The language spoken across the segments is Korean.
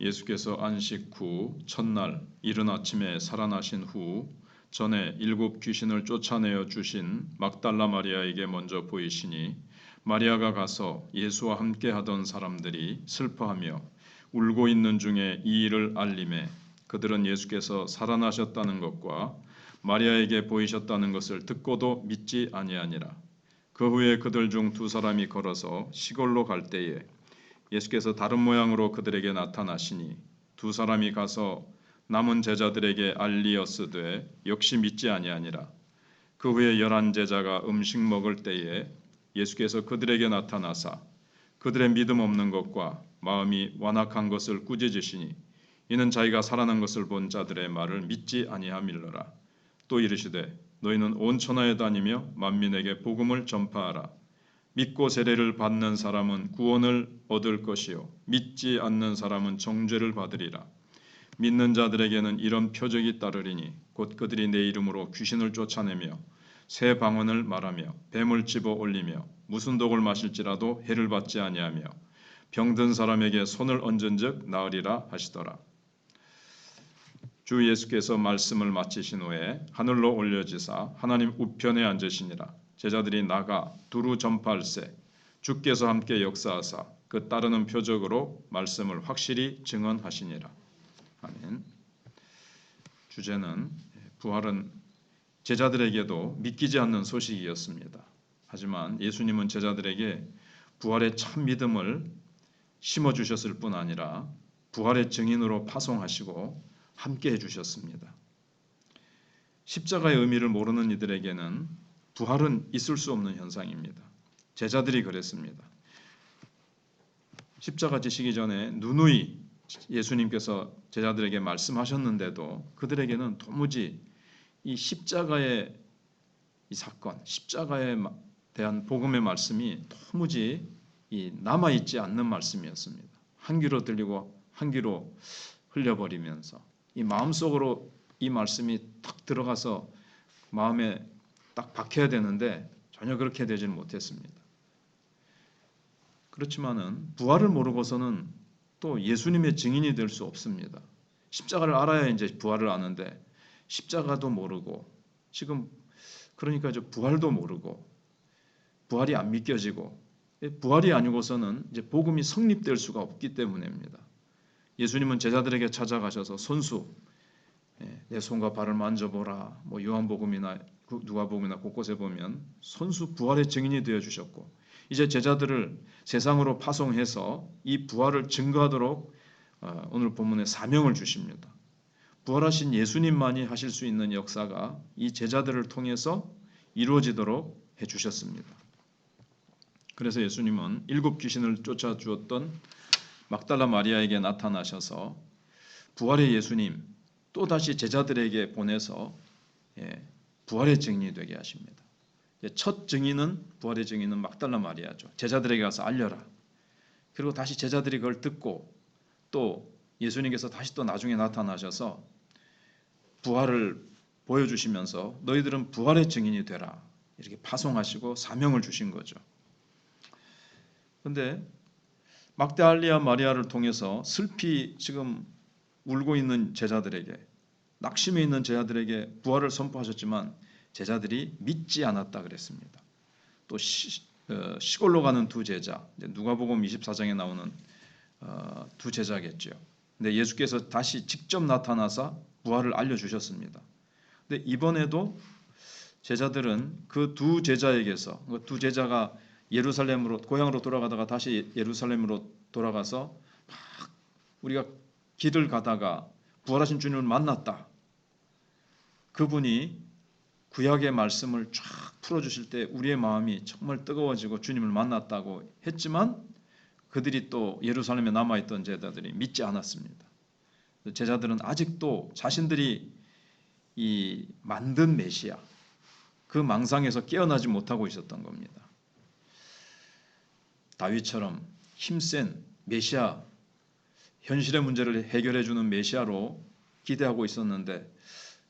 예수께서 안식 후 첫날 이른 아침에 살아나신 후 전에 7 귀신을 쫓아내어 주신 막달라 마리아에게 먼저 보이시니 마리아가 가서 예수와 함께 하던 사람들이 슬퍼하며 울고 있는 중에 이 일을 알림해 그들은 예수께서 살아나셨다는 것과 마리아에게 보이셨다는 것을 듣고도 믿지 아니하니라. 그 후에 그들 중 2 사람이 걸어서 시골로 갈 때에 예수께서 다른 모양으로 그들에게 나타나시니 2 사람이 가서 남은 제자들에게 알리었으되 역시 믿지 아니하니라. 그 후에 11 제자가 음식 먹을 때에 예수께서 그들에게 나타나사 그들의 믿음 없는 것과 마음이 완악한 것을 꾸짖으시니 이는 자기가 살아난 것을 본 자들의 말을 믿지 아니함일러라. 또 이르시되 너희는 온 천하에 다니며 만민에게 복음을 전파하라. 믿고 세례를 받는 사람은 구원을 얻을 것이요 믿지 않는 사람은 정죄를 받으리라. 믿는 자들에게는 이런 표적이 따르리니 곧 그들이 내 이름으로 귀신을 쫓아내며 새 방언을 말하며 뱀을 집어 올리며 무슨 독을 마실지라도 해를 받지 아니하며 병든 사람에게 손을 얹은즉 나으리라 하시더라. 주 예수께서 말씀을 마치신 후에 하늘로 올려지사 하나님 우편에 앉으시니라. 제자들이 나가 두루 전파할세 주께서 함께 역사하사 그 따르는 표적으로 말씀을 확실히 증언하시니라. 아멘. 주제는 부활은 제자들에게도 믿기지 않는 소식이었습니다. 하지만 예수님은 제자들에게 부활의 참 믿음을 심어주셨을 뿐 아니라 부활의 증인으로 파송하시고 함께 해주셨습니다. 십자가의 의미를 모르는 이들에게는 부활은 있을 수 없는 현상입니다. 제자들이 그랬습니다. 십자가 지시기 전에 누누이 예수님께서 제자들에게 말씀하셨는데도 그들에게는 도무지 이 십자가의 이 사건, 십자가에 대한 복음의 말씀이 도무지 남아있지 않는 말씀이었습니다. 한 귀로 들리고 한 귀로 흘려버리면서 이 마음속으로 이 말씀이 딱 들어가서 마음에 딱 박혀야 되는데 전혀 그렇게 되지는 못했습니다. 그렇지만은 부활을 모르고서는 또 예수님의 증인이 될 수 없습니다. 십자가를 알아야 이제 부활을 아는데 십자가도 모르고 지금 그러니까 이제 부활도 모르고 부활이 안 믿겨지고 부활이 아니고서는 이제 복음이 성립될 수가 없기 때문입니다. 예수님은 제자들에게 찾아가셔서 손수 내 손과 발을 만져보라. 뭐 요한복음이나 누가복음이나 곳곳에 보면 손수 부활의 증인이 되어 주셨고 이제 제자들을 세상으로 파송해서 이 부활을 증거하도록 오늘 본문에 사명을 주십니다. 부활하신 예수님만이 하실 수 있는 역사가 이 제자들을 통해서 이루어지도록 해주셨습니다. 그래서 예수님은 7 귀신을 쫓아주었던 막달라 마리아에게 나타나셔서 부활의 예수님 또다시 제자들에게 보내서 부활의 증인이 되게 하십니다. 첫 증인은 부활의 증인은 막달라 마리아죠. 제자들에게 가서 알려라. 그리고 다시 제자들이 그걸 듣고 또 예수님께서 다시 또 나중에 나타나셔서 부활을 보여주시면서 너희들은 부활의 증인이 되라. 이렇게 파송하시고 사명을 주신 거죠. 그런데 막달라 마리아를 통해서 슬피 지금 울고 있는 제자들에게 낙심해 있는 제자들에게 부활을 선포하셨지만 제자들이 믿지 않았다 그랬습니다. 또 시골로 가는 2 제자, 누가복음 24장에 나오는 2 제자겠죠. 근데 예수께서 다시 직접 나타나서 부활을 알려주셨습니다. 근데 이번에도 제자들은 그 2 제자에게서 그 2 제자가 예루살렘으로 고향으로 돌아가다가 다시 예루살렘으로 돌아가서 막 우리가 길을 가다가 부활하신 주님을 만났다. 그분이 구약의 말씀을 쫙 풀어주실 때 우리의 마음이 정말 뜨거워지고 주님을 만났다고 했지만 그들이 또 예루살렘에 남아있던 제자들이 믿지 않았습니다. 제자들은 아직도 자신들이 이 만든 메시아 그 망상에서 깨어나지 못하고 있었던 겁니다. 다윗처럼 힘센 메시아 현실의 문제를 해결해주는 메시아로 기대하고 있었는데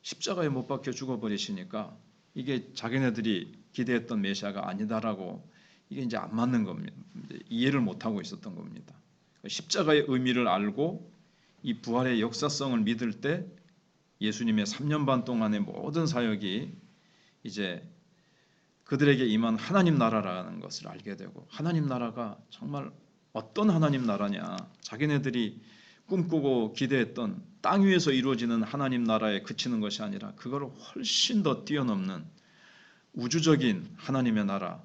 십자가에 못 박혀 죽어버리시니까 이게 자기네들이 기대했던 메시아가 아니다라고 이게 이제 안 맞는 겁니다. 이해를 못하고 있었던 겁니다. 십자가의 의미를 알고 이 부활의 역사성을 믿을 때 예수님의 3년 반 동안의 모든 사역이 이제 그들에게 임한 하나님 나라라는 것을 알게 되고, 하나님 나라가 정말 어떤 하나님 나라냐, 자기네들이 꿈꾸고 기대했던 땅 위에서 이루어지는 하나님 나라에 그치는 것이 아니라 그걸 훨씬 더 뛰어넘는 우주적인 하나님의 나라,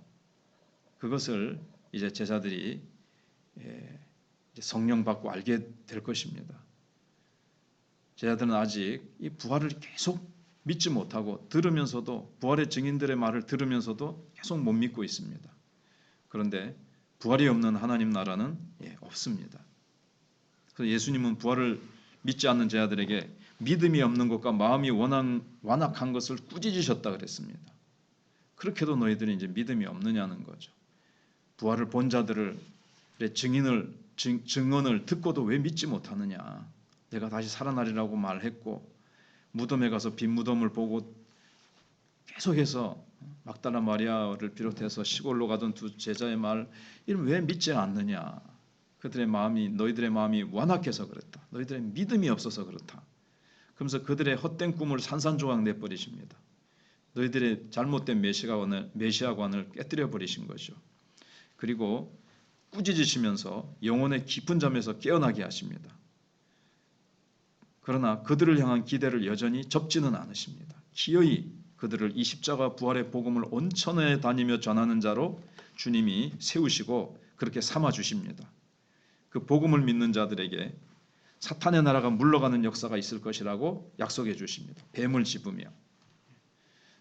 그것을 이제 제자들이 성령 받고 알게 될 것입니다. 제자들은 아직 이 부활을 계속 믿지 못하고 들으면서도, 부활의 증인들의 말을 들으면서도 계속 못 믿고 있습니다. 그런데 부활이 없는 하나님 나라는 없습니다. 그래서 예수님은 부활을 믿지 않는 제자들에게 믿음이 없는 것과 마음이 완악한 것을 꾸짖으셨다 그랬습니다. 그렇게도 너희들이 이제 믿음이 없느냐는 거죠. 부활을 본 자들의 증언을 듣고도 왜 믿지 못하느냐. 내가 다시 살아나리라고 말했고, 무덤에 가서 빈 무덤을 보고 계속해서 막달라 마리아를 비롯해서 시골로 가던 두 제자의 말, 이를 왜 믿지 않느냐. 너희들의 마음이 완악해서 그렇다. 너희들의 믿음이 없어서 그렇다. 그러면서 그들의 헛된 꿈을 산산조각 내버리십니다. 너희들의 잘못된 메시아관을 깨뜨려 버리신 거죠. 그리고 꾸짖으시면서 영혼의 깊은 잠에서 깨어나게 하십니다. 그러나 그들을 향한 기대를 여전히 접지는 않으십니다. 기어이 그들을 이 십자가 부활의 복음을 온천에 다니며 전하는 자로 주님이 세우시고 그렇게 삼아 주십니다. 그 복음을 믿는 자들에게 사탄의 나라가 물러가는 역사가 있을 것이라고 약속해 주십니다. 뱀을 집으며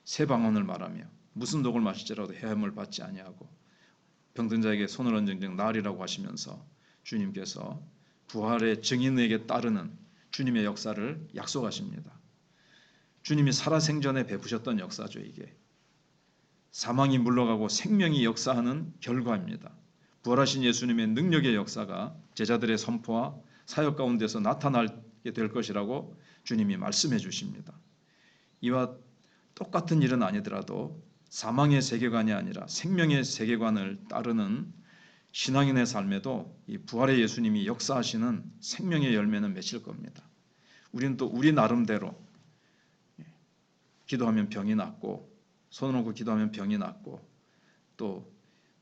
새 방언을 말하며 무슨 독을 마실지라도 해함을 받지 아니하고 병든 자에게 손을 얹은 나으리라고 하시면서 주님께서 부활의 증인에게 따르는 주님의 역사를 약속하십니다. 주님이 살아생전에 베푸셨던 역사죠. 이게 사망이 물러가고 생명이 역사하는 결과입니다. 부활하신 예수님의 능력의 역사가 제자들의 선포와 사역 가운데서 나타나게 될 것이라고 주님이 말씀해 주십니다. 이와 똑같은 일은 아니더라도 사망의 세계관이 아니라 생명의 세계관을 따르는 신앙인의 삶에도 이 부활의 예수님이 역사하시는 생명의 열매는 맺힐 겁니다. 우리는 또 우리 나름대로 기도하면 병이 낫고, 손을 얹고 기도하면 병이 낫고, 또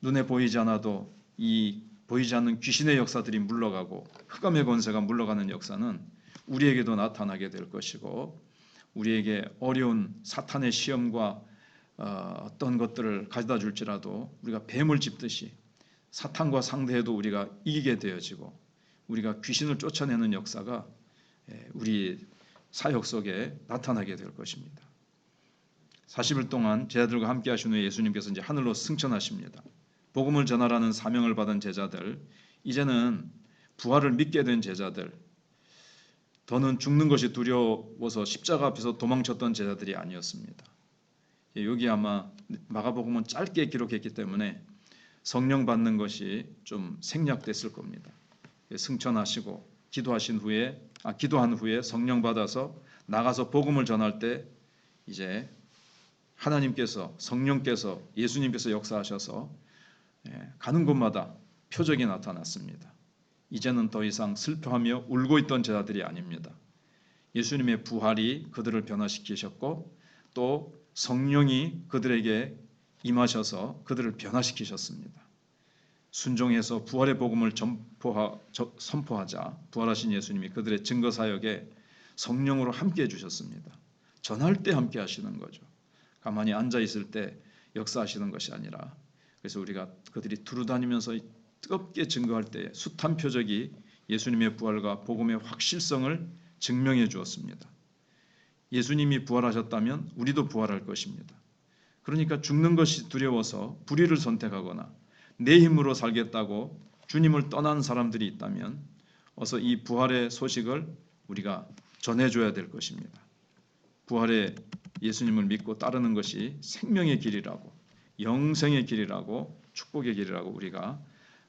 눈에 보이지 않아도 이 보이지 않는 귀신의 역사들이 물러가고 흑암의 권세가 물러가는 역사는 우리에게도 나타나게 될 것이고, 우리에게 어려운 사탄의 시험과 어떤 것들을 가져다 줄지라도 우리가 뱀을 짚듯이 사탄과 상대해도 우리가 이기게 되어지고, 우리가 귀신을 쫓아내는 역사가 우리 사역 속에 나타나게 될 것입니다. 40일 동안 제자들과 함께 하신 후에 예수님께서 이제 하늘로 승천하십니다. 복음을 전하라는 사명을 받은 제자들, 이제는 부활을 믿게 된 제자들, 더는 죽는 것이 두려워서 십자가 앞에서 도망쳤던 제자들이 아니었습니다. 여기 아마 마가복음은 짧게 기록했기 때문에 성령 받는 것이 좀 생략됐을 겁니다. 승천하시고 기도한 후에 성령 받아서 나가서 복음을 전할 때 이제 하나님께서, 성령께서, 예수님께서 역사하셔서 가는 곳마다 표적이 나타났습니다. 이제는 더 이상 슬퍼하며 울고 있던 제자들이 아닙니다. 예수님의 부활이 그들을 변화시키셨고, 또 성령이 그들에게 임하셔서 그들을 변화시키셨습니다. 순종해서 부활의 복음을 선포하자 부활하신 예수님이 그들의 증거 사역에 성령으로 함께 해주셨습니다. 전할 때 함께 하시는 거죠. 가만히 앉아 있을 때 역사하시는 것이 아니라, 그래서 우리가 그들이 두루다니면서 뜨겁게 증거할 때 숱한 표적이 예수님의 부활과 복음의 확실성을 증명해 주었습니다. 예수님이 부활하셨다면 우리도 부활할 것입니다. 그러니까 죽는 것이 두려워서 불의를 선택하거나 내 힘으로 살겠다고 주님을 떠난 사람들이 있다면 어서 이 부활의 소식을 우리가 전해줘야 될 것입니다. 부활의 예수님을 믿고 따르는 것이 생명의 길이라고, 영생의 길이라고, 축복의 길이라고 우리가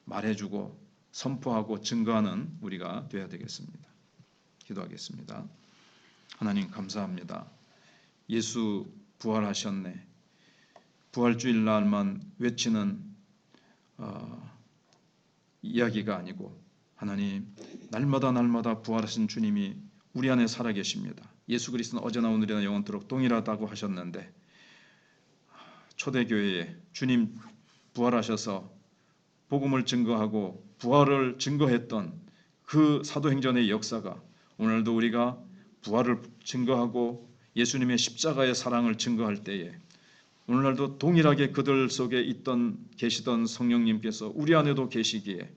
말해주고 선포하고 증거하는 우리가 되어야 되겠습니다. 기도하겠습니다. 하나님 감사합니다. 예수 부활하셨네. 부활주일 날만 외치는 이야기가 아니고 하나님, 날마다 부활하신 주님이 우리 안에 살아계십니다. 예수 그리스도는 어제나 오늘이나 영원토록 동일하다고 하셨는데 초대교회에 주님 부활하셔서 복음을 증거하고 부활을 증거했던 그 사도행전의 역사가 오늘도 우리가 부활을 증거하고 예수님의 십자가의 사랑을 증거할 때에 오늘날도 동일하게 그들 속에 계시던 성령님께서 우리 안에도 계시기에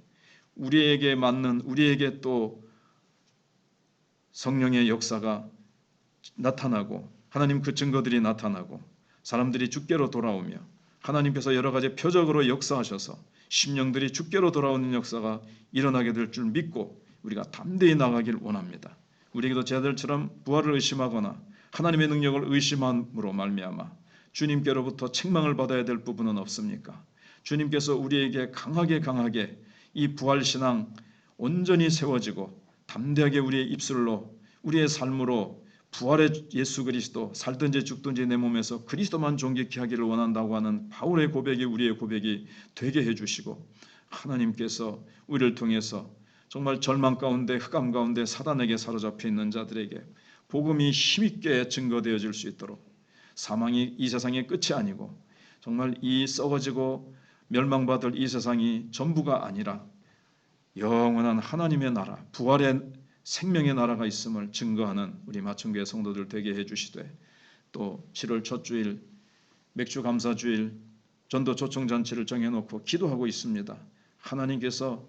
우리에게 맞는 우리에게 또 성령의 역사가 나타나고 하나님 그 증거들이 나타나고 사람들이 주께로 돌아오며 하나님께서 여러 가지 표적으로 역사하셔서 심령들이 주께로 돌아오는 역사가 일어나게 될 줄 믿고 우리가 담대히 나가길 원합니다. 우리에게도 제자들처럼 부활을 의심하거나 하나님의 능력을 의심함으로 말미암아 주님께로부터 책망을 받아야 될 부분은 없습니까? 주님께서 우리에게 강하게 이 부활신앙 온전히 세워지고 담대하게 우리의 입술로 우리의 삶으로 부활의 예수 그리스도 살든지 죽든지 내 몸에서 그리스도만 존귀케 하기를 원한다고 하는 바울의 고백이 우리의 고백이 되게 해주시고 하나님께서 우리를 통해서 정말 절망 가운데 흑암 가운데 사단에게 사로잡혀 있는 자들에게 복음이 힘있게 증거되어질 수 있도록 사망이 이 세상의 끝이 아니고 정말 이 썩어지고 멸망받을 이 세상이 전부가 아니라 영원한 하나님의 나라 부활의 생명의 나라가 있음을 증거하는 우리 마천교회 성도들 되게 해주시되 또 7월 첫 주일 맥주 감사주일 전도 초청잔치를 정해놓고 기도하고 있습니다. 하나님께서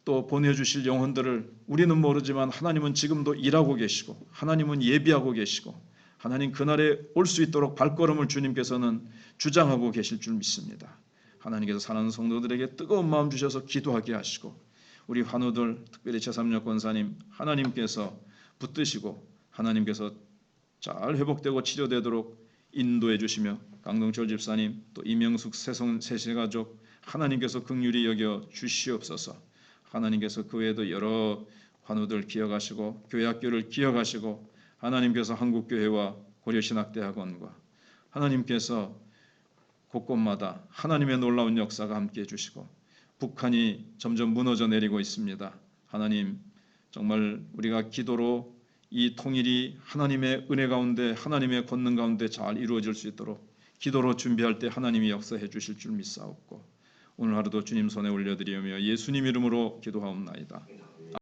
또 보내주실 영혼들을 우리는 모르지만 하나님은 지금도 일하고 계시고 하나님은 예비하고 계시고 하나님 그날에 올 수 있도록 발걸음을 주님께서는 주장하고 계실 줄 믿습니다. 하나님께서 사랑하는 성도들에게 뜨거운 마음 주셔서 기도하게 하시고 우리 환우들 특별히 제3역 권사님 하나님께서 붙드시고 하나님께서 잘 회복되고 치료되도록 인도해 주시며 강동철 집사님 또 이명숙 세세가족 하나님께서 긍휼히 여겨 주시옵소서. 하나님께서 그 외에도 여러 환우들 기억하시고 교회 학교를 기억하시고 하나님께서 한국교회와 고려신학대학원과 하나님께서 곳곳마다 하나님의 놀라운 역사가 함께해 주시고 북한이 점점 무너져 내리고 있습니다. 하나님 정말 우리가 기도로 이 통일이 하나님의 은혜 가운데 하나님의 권능 가운데 잘 이루어질 수 있도록 기도로 준비할 때 하나님이 역사해 주실 줄 믿사옵고 오늘 하루도 주님 손에 올려드리며 예수님 이름으로 기도하옵나이다.